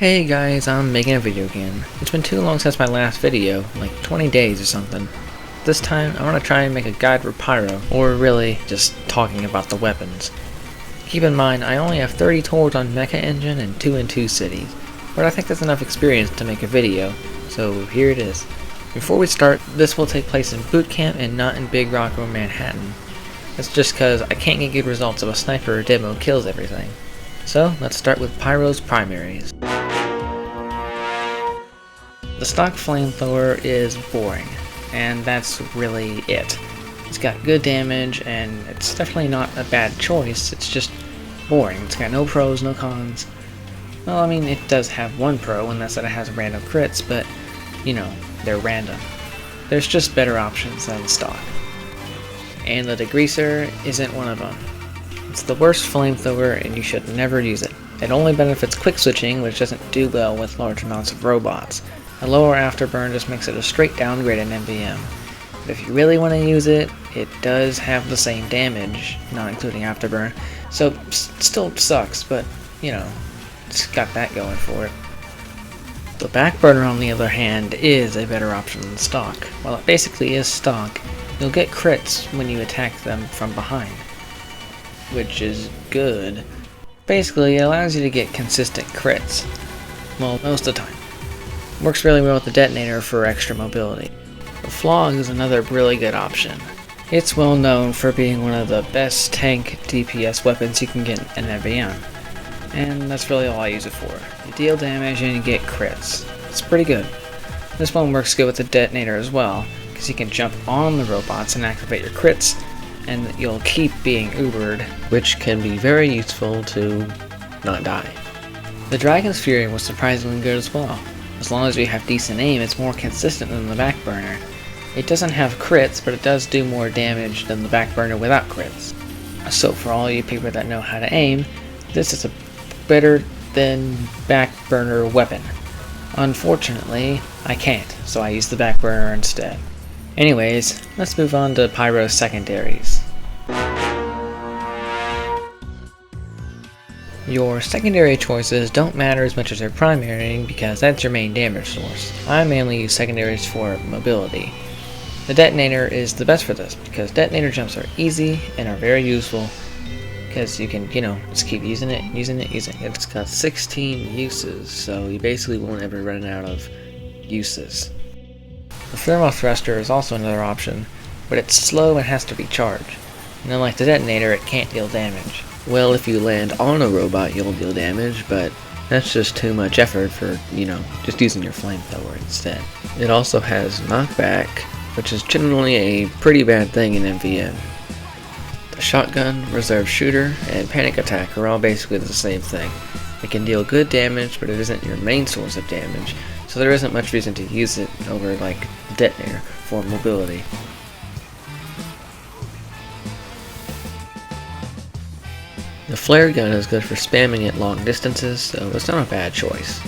Hey guys, I'm making a video again. It's been too long since my last video, like 20 days or something. This time, I want to try and make a guide for Pyro, or really, just talking about the weapons. Keep in mind, I only have 30 tours on Mecha Engine and 2 in 2 cities, but I think that's enough experience to make a video, so here it is. Before we start, this will take place in boot camp and not in Big Rock or Manhattan. That's just because I can't get good results if a sniper or demo kills everything. So, let's start with Pyro's primaries. The stock flamethrower is boring, and that's really it. It's got good damage, and it's definitely not a bad choice, it's just boring. It's got no pros, no cons. Well, I mean, it does have one pro, and that's that it has random crits, but, you know, they're random. There's just better options than stock. And the degreaser isn't one of them. It's the worst flamethrower, and you should never use it. It only benefits quick switching, which doesn't do well with large amounts of robots. A lower afterburn just makes it a straight downgrade in MvM. But if you really want to use it, it does have the same damage, not including afterburn. So, still sucks, but, you know, it's got that going for it. The backburner, on the other hand, is a better option than stock. While it basically is stock, you'll get crits when you attack them from behind, which is good. Basically, it allows you to get consistent crits. Well, most of the time. Works really well with the detonator for extra mobility. The Flog is another really good option. It's well known for being one of the best tank DPS weapons you can get in MvM. And that's really all I use it for. You deal damage and you get crits. It's pretty good. This one works good with the detonator as well, because you can jump on the robots and activate your crits, and you'll keep being Ubered, which can be very useful to not die. The Dragon's Fury was surprisingly good as well. As long as you have decent aim, it's more consistent than the backburner. It doesn't have crits, but it does do more damage than the backburner without crits. So for all you people that know how to aim, this is a better than backburner weapon. Unfortunately, I can't, so I use the backburner instead. Anyways, let's move on to Pyro's secondaries. Your secondary choices don't matter as much as your primary because that's your main damage source. I mainly use secondaries for mobility. The detonator is the best for this because detonator jumps are easy and are very useful because you can, just keep using it. It's got 16 uses, so you basically won't ever run out of uses. The thermal thruster is also another option, but it's slow and has to recharge. And unlike the detonator, it can't deal damage. Well, if you land on a robot, you'll deal damage, but that's just too much effort for, just using your flamethrower instead. It also has knockback, which is generally a pretty bad thing in MvM. The shotgun, reserve shooter, and panic attack are all basically the same thing. It can deal good damage, but it isn't your main source of damage, so there isn't much reason to use it over, like, detonator for mobility. The flare gun is good for spamming at long distances, so it's not a bad choice.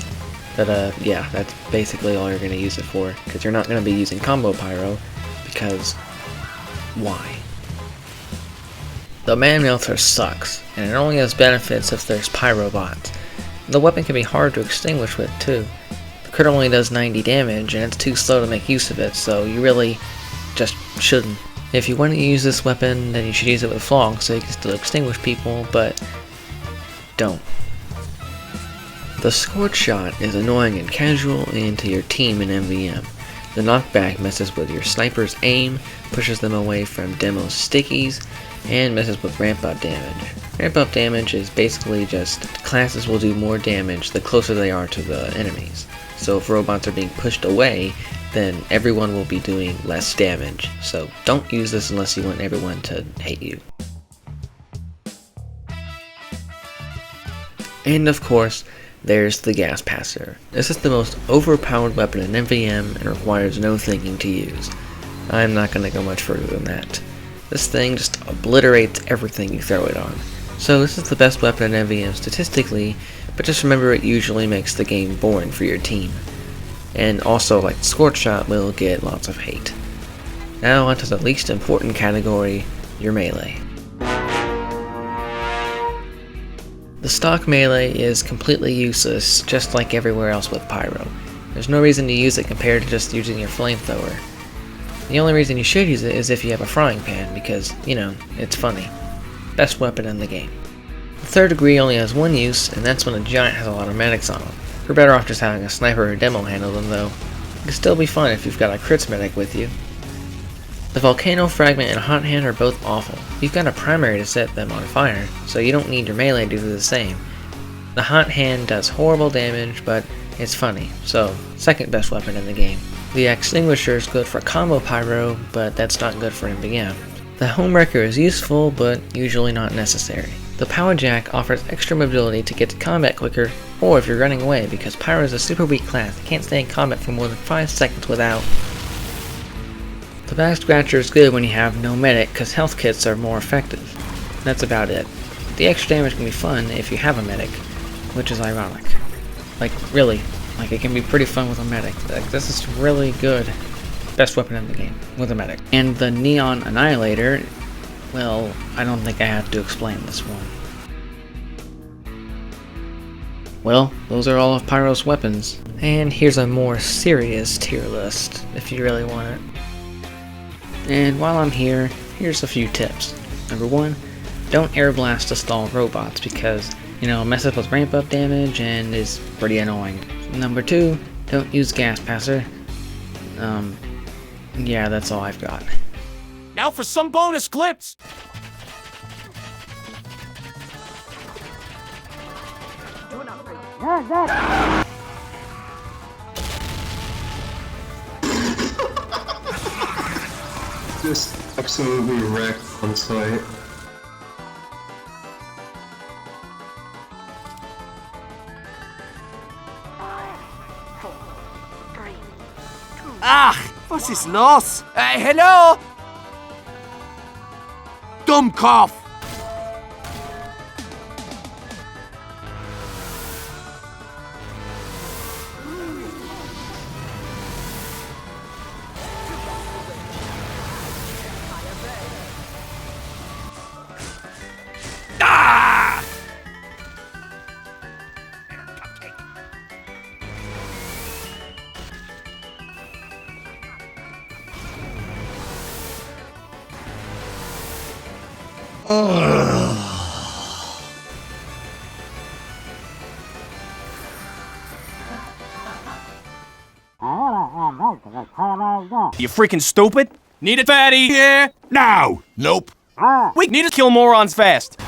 But yeah, that's basically all you're going to use it for, because you're not going to be using combo pyro, because why? The man melter sucks, and it only has benefits if there's pyro bots. The weapon can be hard to extinguish with too. The crit only does 90 damage, and it's too slow to make use of it, so you really just shouldn't. If you want to use this weapon, then you should use it with Flog so you can still extinguish people, but don't. The Scorch Shot is annoying and casual and to your team in MvM. The knockback messes with your sniper's aim, pushes them away from demo's stickies, and messes with ramp up damage. Ramp up damage is basically just classes will do more damage the closer they are to the enemies. So if robots are being pushed away, then everyone will be doing less damage. So don't use this unless you want everyone to hate you. And of course, there's the Gas Passer. This is the most overpowered weapon in MvM and requires no thinking to use. I'm not going to go much further than that. This thing just obliterates everything you throw it on. So this is the best weapon in MvM statistically, but just remember it usually makes the game boring for your team. And also, like the Scorch Shot, will get lots of hate. Now onto the least important category, your melee. The stock melee is completely useless, just like everywhere else with Pyro. There's no reason to use it compared to just using your flamethrower. The only reason you should use it is if you have a frying pan, because, you know, it's funny. Best weapon in the game. The third degree only has one use, and that's when a giant has a lot of medics on them. You're better off just having a sniper or demo handle them though. It can still be fun if you've got a crits medic with you. The Volcano Fragment and Hot Hand are both awful. You've got a primary to set them on fire, so you don't need your melee to do the same. The Hot Hand does horrible damage, but it's funny, so second best weapon in the game. The Extinguisher is good for combo Pyro, but that's not good for MvM. The Homewrecker is useful, but usually not necessary. The Power Jack offers extra mobility to get to combat quicker, or if you're running away, because Pyro is a super weak class that can't stay in combat for more than 5 seconds without. The Back Scratcher is good when you have no medic, because health kits are more effective. That's about it. The extra damage can be fun if you have a medic, which is ironic. Like, really, like it can be pretty fun with a medic. Like, this is really good. Best weapon in the game, with a medic. And the Neon Annihilator, well, I don't think I have to explain this one. Well, those are all of Pyro's weapons. And here's a more serious tier list, if you really want it. And while I'm here, here's a few tips. Number 1, don't air blast to stall robots because, you know, mess up with ramp up damage and is pretty annoying. Number 2, don't use gas passer. Yeah, that's all I've got. Now for some bonus clips! Just absolutely wrecked on site. Ach, was ist los? Hello? Dummkopf! Ah! You freaking stupid? Need a fatty here? Now! Nope. We need to kill morons fast.